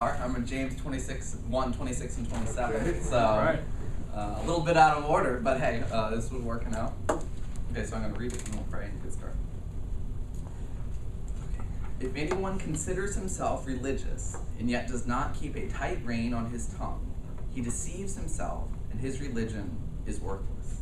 I'm in James 26, 1, 26, and 27. Okay. So Right. a little bit out of order, but hey, this was working out. Okay, so I'm going to read it and we'll pray and get started. Okay. If anyone considers himself religious and yet does not keep a tight rein on his tongue, he deceives himself and his religion is worthless.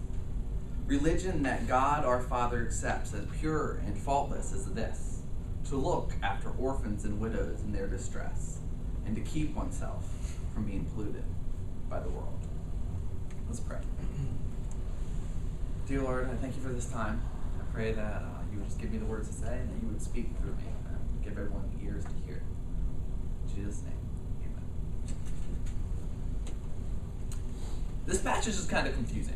Religion that God our Father accepts as pure and faultless is this: to look after orphans and widows in their distress, and to keep oneself from being polluted by the world. Let's pray. Dear Lord, I thank you for this time. I pray that you would just give me the words to say and that you would speak through me and give everyone ears to hear. In Jesus' name, amen. This passage is kind of confusing.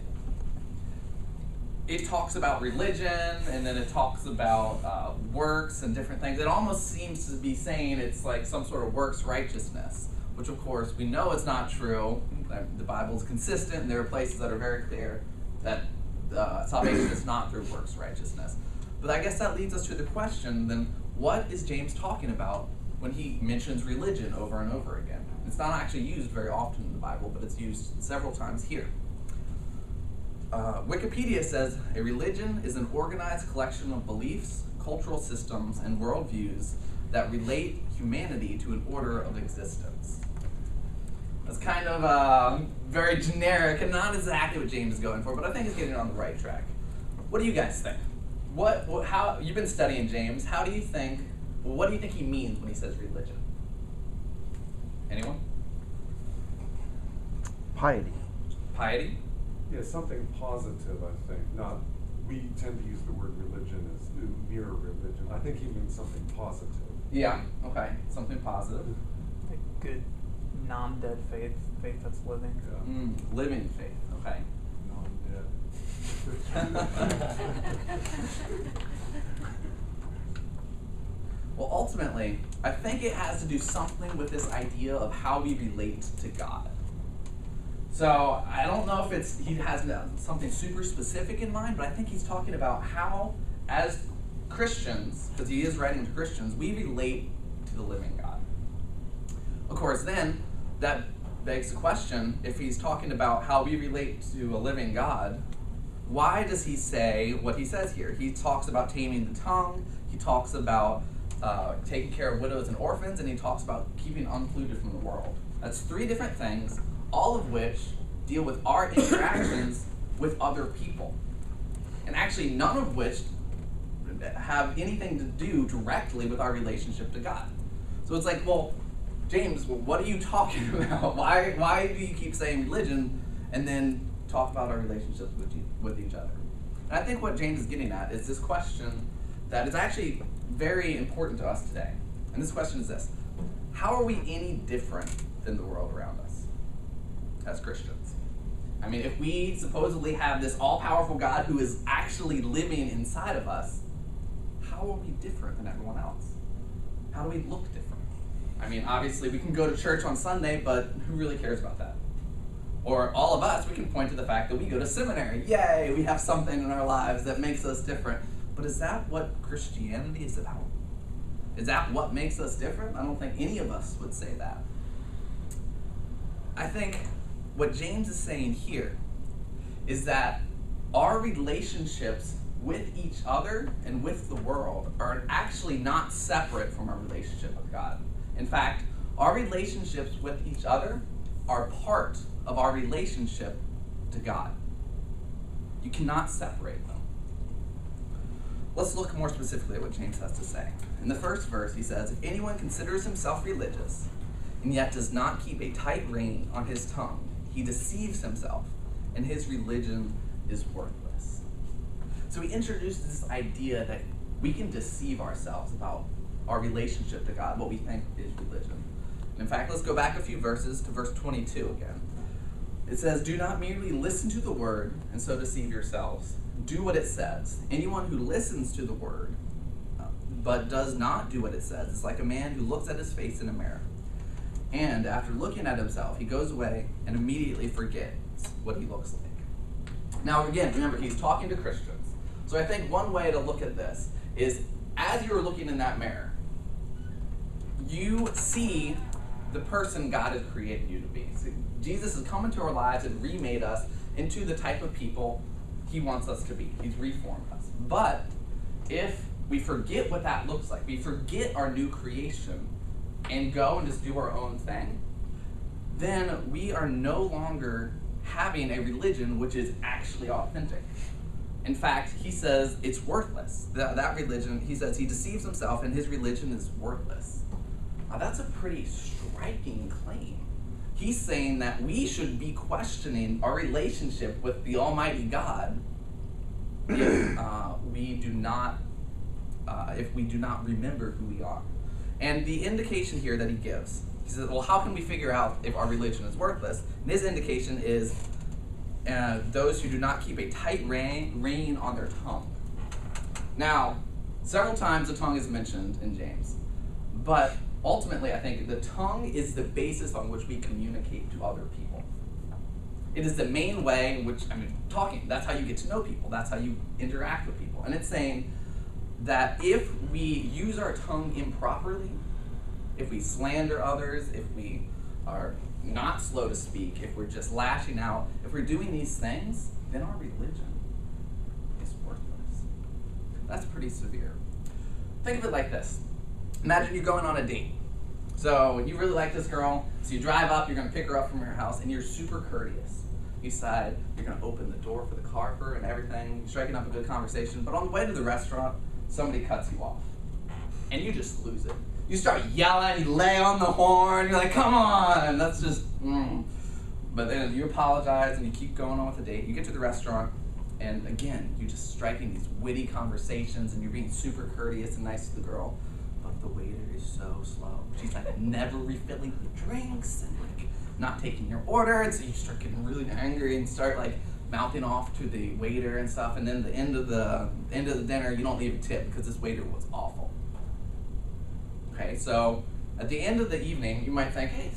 It talks about religion, and then it talks about works and different things. It almost seems to be saying it's like some sort of works righteousness, which of course we know is not true. The Bible is consistent, and there are places that are very clear that salvation is not through works righteousness. But I guess that leads us to the question, then, what is James talking about when he mentions religion over and over again? It's not actually used very often in the Bible, but it's used several times here. Wikipedia says a religion is an organized collection of beliefs, cultural systems, and worldviews that relate humanity to an order of existence. That's kind of very generic and not exactly what James is going for, but I think he's getting on the right track. What do you guys think? How you've been studying James? What do you think he means when he says religion? Anyone? Piety. Piety? Yeah, something positive, I think. Not, we tend to use the word religion as mere religion. I think he means something positive. Yeah, okay. Something positive. Like good, non-dead faith that's living. Yeah. Living faith, okay. Non-dead. Well, ultimately, I think it has to do something with this idea of how we relate to God. So I don't know if he has something super specific in mind, but I think he's talking about how, as Christians, because he is writing to Christians, we relate to the living God. Of course, then, that begs the question, if he's talking about how we relate to a living God, why does he say what he says here? He talks about taming the tongue, he talks about taking care of widows and orphans, and he talks about keeping unpolluted from the world. That's three different things, all of which deal with our interactions with other people. And actually none of which have anything to do directly with our relationship to God. So it's like, well, James, what are you talking about? Why do you keep saying religion and then talk about our relationships with each other? And I think what James is getting at is this question that is actually very important to us today. And this question is this: how are we any different than the world around us as Christians? I mean, if we supposedly have this all-powerful God who is actually living inside of us, how are we different than everyone else? How do we look different? I mean, obviously we can go to church on Sunday, but who really cares about that? Or all of us, we can point to the fact that we go to seminary. Yay, we have something in our lives that makes us different. But is that what Christianity is about? Is that what makes us different? I don't think any of us would say that. I think what James is saying here is that our relationships with each other and with the world are actually not separate from our relationship with God. In fact, our relationships with each other are part of our relationship to God. You cannot separate them. Let's look more specifically at what James has to say. In the first verse, he says, if anyone considers himself religious and yet does not keep a tight rein on his tongue, he deceives himself, and his religion is worthless. So he introduces this idea that we can deceive ourselves about our relationship to God, what we think is religion. And in fact, let's go back a few verses to verse 22 again. It says, do not merely listen to the word and so deceive yourselves. Do what it says. Anyone who listens to the word but does not do what it says is like a man who looks at his face in a mirror. And after looking at himself, he goes away and immediately forgets what he looks like. Now again, remember, he's talking to Christians. So I think one way to look at this is, as you're looking in that mirror, you see the person God has created you to be. So Jesus has come into our lives and remade us into the type of people he wants us to be. He's reformed us. But if we forget what that looks like, we forget our new creation and go and just do our own thing, then we are no longer having a religion which is actually authentic. In fact, he says it's worthless. That religion, he says he deceives himself and his religion is worthless. Now that's a pretty striking claim. He's saying that we should be questioning our relationship with the Almighty God if we do not remember who we are. And the indication here that he gives, he says, well, how can we figure out if our religion is worthless? And his indication is those who do not keep a tight rein on their tongue. Now, several times the tongue is mentioned in James, but ultimately I think the tongue is the basis on which we communicate to other people. It is the main way in which, talking, that's how you get to know people, that's how you interact with people. And it's saying that if we use our tongue improperly, if we slander others, if we are not slow to speak, if we're just lashing out, if we're doing these things, then our religion is worthless. That's pretty severe. Think of it like this. Imagine you're going on a date. So you really like this girl, so you drive up, you're going to pick her up from her house, and you're super courteous. You decide you're going to open the door for the car for her and everything, you're striking up a good conversation, but on the way to the restaurant, somebody cuts you off. And you just lose it. You start yelling, you lay on the horn, you're like, come on, that's just, But then you apologize and you keep going on with the date. You get to the restaurant, and again, you're just striking these witty conversations and you're being super courteous and nice to the girl. But the waiter is so slow. She's like never refilling the drinks and like not taking your order. And so you start getting really angry and start like mouthing off to the waiter and stuff. And then the end of the dinner, you don't leave a tip because this waiter was awful. Okay, so at the end of the evening, you might think, hey,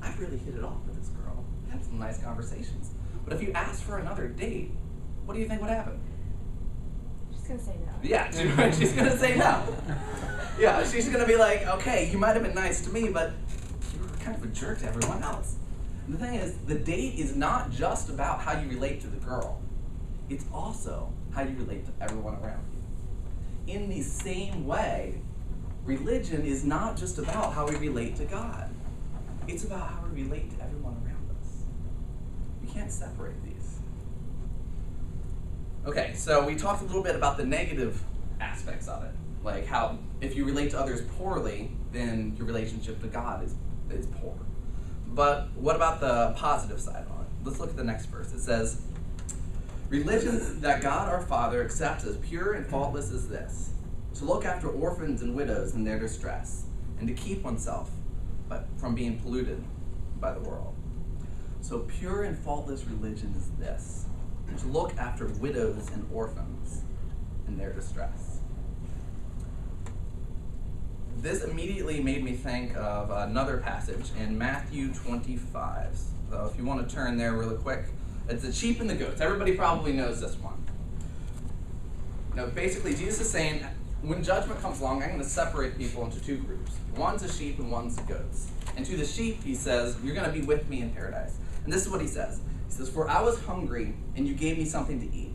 I really hit it off with this girl. I had some nice conversations. But if you ask for another date, what do you think would happen? She's gonna say no. Yeah, she's gonna say no. Yeah, she's gonna be like, okay, you might have been nice to me, but you were kind of a jerk to everyone else. And the thing is, the date is not just about how you relate to the girl. It's also how you relate to everyone around you. In the same way, religion is not just about how we relate to God. It's about how we relate to everyone around us. We can't separate these. Okay, so we talked a little bit about the negative aspects of it. Like how if you relate to others poorly, then your relationship to God is poor. But what about the positive side on it? Let's look at the next verse. It says, religion that God our Father accepts as pure and faultless as this, to look after orphans and widows in their distress, and to keep oneself from being polluted by the world. So pure and faultless religion is this, to look after widows and orphans in their distress. This immediately made me think of another passage in Matthew 25. So if you want to turn there really quick, it's the sheep and the goats. Everybody probably knows this one. Now, basically, Jesus is saying, when judgment comes along, I'm going to separate people into two groups. One's a sheep and one's a goats. And to the sheep, he says, you're going to be with me in paradise. And this is what he says. He says, for I was hungry, and you gave me something to eat.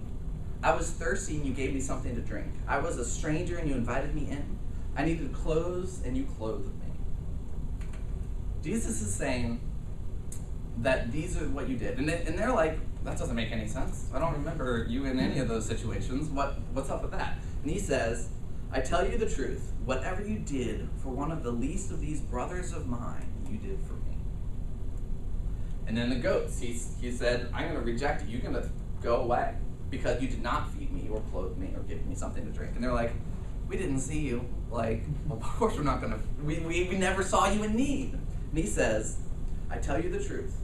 I was thirsty, and you gave me something to drink. I was a stranger, and you invited me in. I needed clothes, and you clothed me. Jesus is saying that these are what you did. And they're like, that doesn't make any sense. I don't remember you in any of those situations. What's up with that? And he says, I tell you the truth. Whatever you did for one of the least of these brothers of mine, you did for me. And then the goats, he said, I'm going to reject you. You're going to go away because you did not feed me or clothe me or give me something to drink. And they're like, we didn't see you. Like, well, of course we're not going to. We never saw you in need. And he says, I tell you the truth.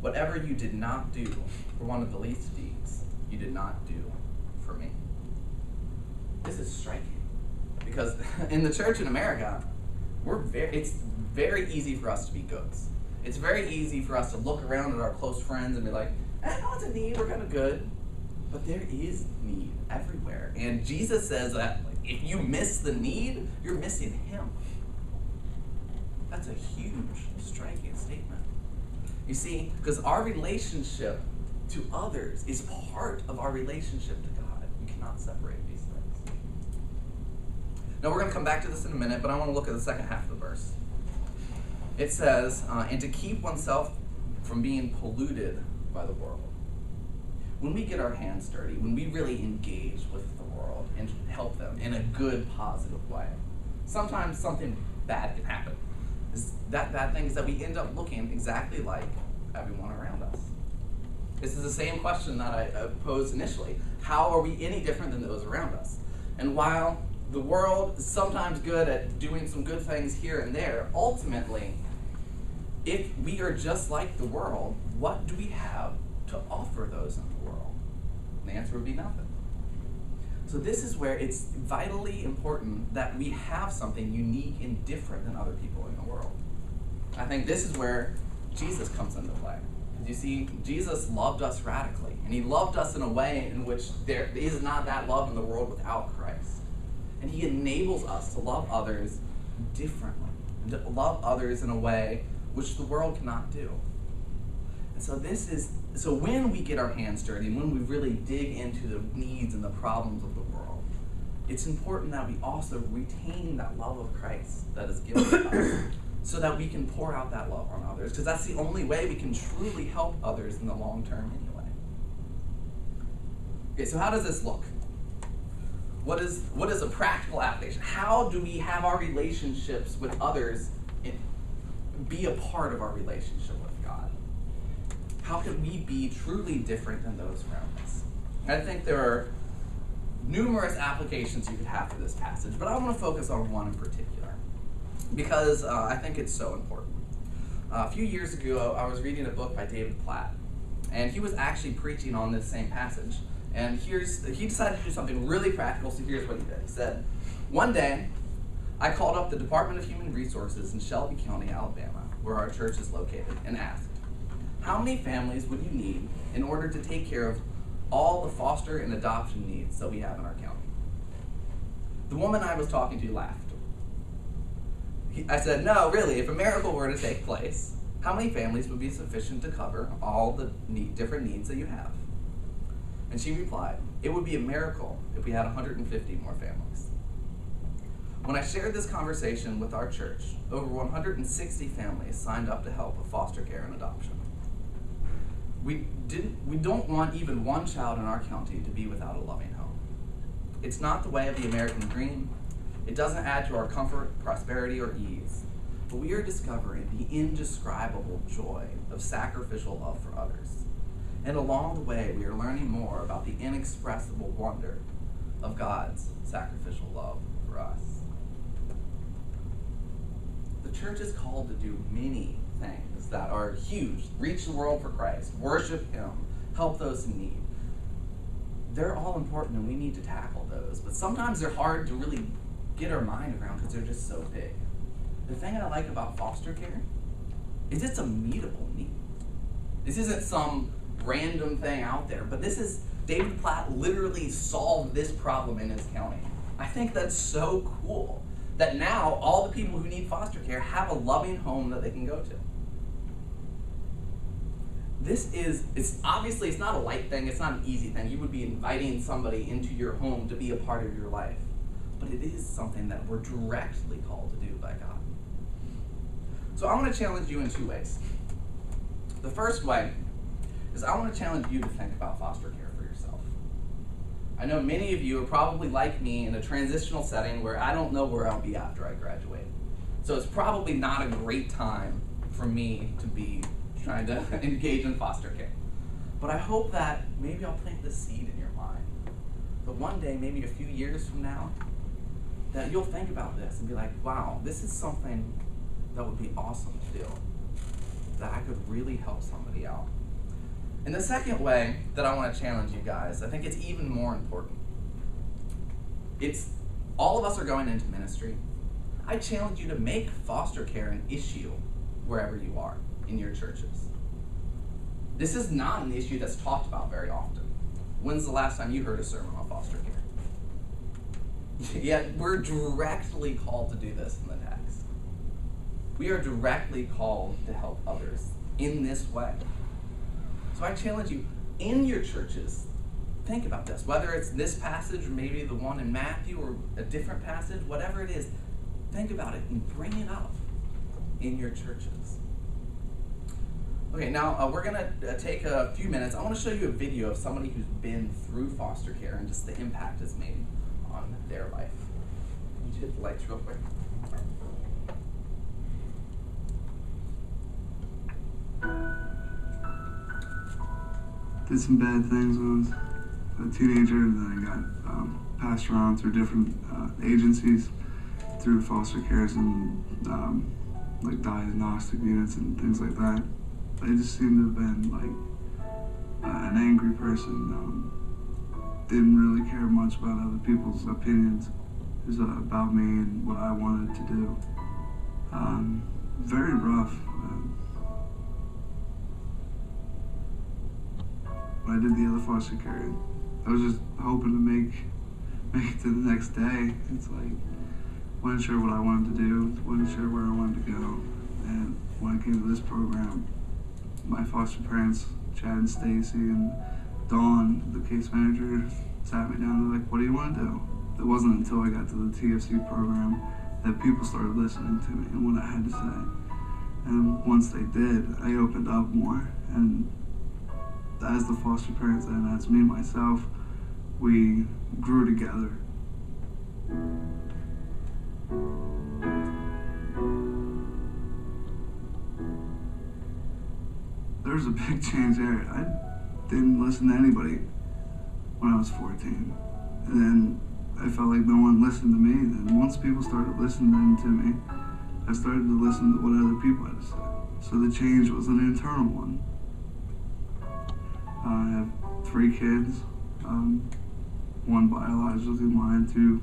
Whatever you did not do for one of the least deeds, you did not do for me. This is striking. Because in the church in America, it's very easy for us to be goats. It's very easy for us to look around at our close friends and be like, no one's in need, we're kind of good. But there is need everywhere. And Jesus says that if you miss the need, you're missing him. That's a huge, striking statement. You see, because our relationship to others is part of our relationship to God. We cannot separate these things. Now, we're going to come back to this in a minute, but I want to look at the second half of the verse. It says, and to keep oneself from being polluted by the world. When we get our hands dirty, when we really engage with the world and help them in a good, positive way, sometimes something bad can happen. That bad thing is that we end up looking exactly like everyone around us. This is the same question that I posed initially. How are we any different than those around us? And while the world is sometimes good at doing some good things here and there, ultimately, if we are just like the world, what do we have to offer those in the world? And the answer would be nothing. So this is where it's vitally important that we have something unique and different than other people in the world. I think this is where Jesus comes into play. Because you see, Jesus loved us radically, and he loved us in a way in which there is not that love in the world without Christ. And he enables us to love others differently, and to love others in a way which the world cannot do. And so when we get our hands dirty, and when we really dig into the needs and the problems of the world, it's important that we also retain that love of Christ that is given to us, so that we can pour out that love on others, because that's the only way we can truly help others in the long term anyway. Okay, so how does this look? What is a practical application? How do we have our relationships with others be a part of our relationship with God? How can we be truly different than those around us? And I think there are numerous applications you could have for this passage, but I want to focus on one in particular, because I think it's so important. A few years ago, I was reading a book by David Platt, and he was actually preaching on this same passage. And he decided to do something really practical, so here's what he did. He said, "One day, I called up the Department of Human Resources in Shelby County, Alabama, where our church is located, and asked, how many families would you need in order to take care of all the foster and adoption needs that we have in our county?" The woman I was talking to laughed. I said, "No, really, if a miracle were to take place, how many families would be sufficient to cover all the different needs that you have?" And she replied, "It would be a miracle if we had 150 more families." When I shared this conversation with our church, over 160 families signed up to help with foster care and adoption. We don't want even one child in our county to be without a loving home. It's not the way of the American dream. It doesn't add to our comfort, prosperity, or ease. But we are discovering the indescribable joy of sacrificial love for others. And along the way, we are learning more about the inexpressible wonder of God's sacrificial love for us. The church is called to do many things that are huge. Reach the world for Christ, worship Him, help those in need. They're all important, and we need to tackle those. But sometimes they're hard to really get our mind around because they're just so big. The thing I like about foster care is it's a meetable need. This isn't some random thing out there, but David Platt literally solved this problem in his county. I think that's so cool that now all the people who need foster care have a loving home that they can go to. It's not a light thing, it's not an easy thing. You would be inviting somebody into your home to be a part of your life. But it is something that we're directly called to do by God. So I want to challenge you in two ways. The first way is I want to challenge you to think about foster care for yourself. I know many of you are probably like me in a transitional setting where I don't know where I'll be after I graduate. So it's probably not a great time for me to be trying to engage in foster care. But I hope that maybe I'll plant the seed in your mind. But one day, maybe a few years from now, that you'll think about this and be like, wow, this is something that would be awesome to do, that I could really help somebody out. And the second way that I want to challenge you guys, I think it's even more important. It's all of us are going into ministry. I challenge you to make foster care an issue wherever you are in your churches. This is not an issue that's talked about very often. When's the last time you heard a sermon on foster care? Yet we're directly called to do this in the text. We are directly called to help others in this way. So I challenge you, in your churches, think about this. Whether it's this passage or maybe the one in Matthew or a different passage, whatever it is, think about it and bring it up in your churches. Okay, now we're going to take a few minutes. I want to show you a video of somebody who's been through foster care and just the impact it's made on their life. Can you hit the lights real quick? Did some bad things when I was a teenager, and then I got passed around through different agencies, through foster cares and like diagnostic units and things like that. I just seemed to have been like an angry person. Didn't really care much about other people's opinions. It was about me and what I wanted to do. Very rough. When I did the other foster care, I was just hoping to make it to the next day. It's like, wasn't sure what I wanted to do, wasn't sure where I wanted to go. And when I came to this program, my foster parents, Chad and Stacy and Dawn, the case manager, sat me down and they're like, what do you want to do? It wasn't until I got to the TFC program that people started listening to me and what I had to say. And once they did, I opened up more. And as the foster parents and as me myself, we grew together. There was a big change there. I didn't listen to anybody when I was 14. And then I felt like no one listened to me. And once people started listening to me, I started to listen to what other people had to say. So the change was an internal one. I have 3 kids, one biologically mine, 2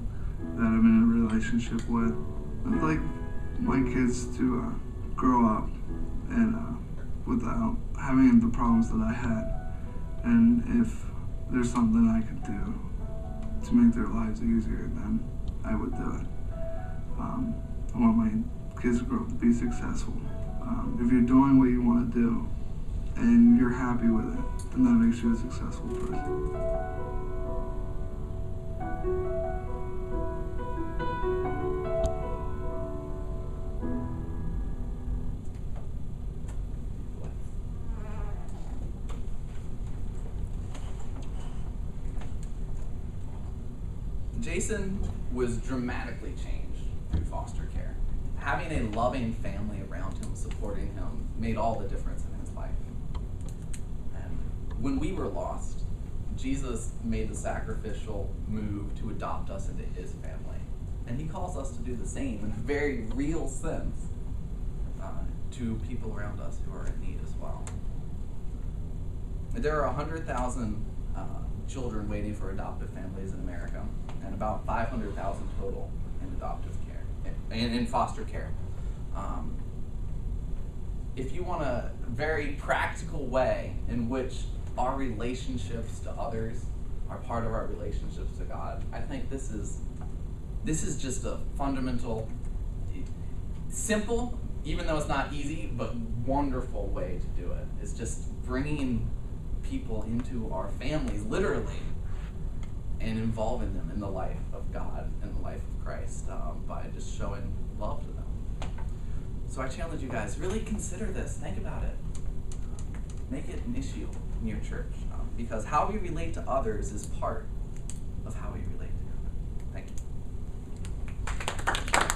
that I'm in a relationship with. I'd like my kids to grow up and without having the problems that I had. And if there's something I could do to make their lives easier, then I would do it. I want my kids to grow up to be successful. If you're doing what you want to do and you're happy with it, then that makes you a successful person. Jason was dramatically changed through foster care. Having a loving family around him, supporting him, made all the difference in his life. And when we were lost, Jesus made the sacrificial move to adopt us into his family. And he calls us to do the same in a very real sense to people around us who are in need as well. There are 100,000 children waiting for adoptive families in America, and about 500,000 total in adoptive care, in foster care. If you want a very practical way in which our relationships to others are part of our relationships to God, I think this is just a fundamental, simple, even though it's not easy, but wonderful way to do it. It's just bringing people into our families, literally, and involving them in the life of God and the life of Christ by just showing love to them. So I challenge you guys, really consider this. Think about it. Make it an issue in your church, because how we relate to others is part of how we relate to God. Thank you.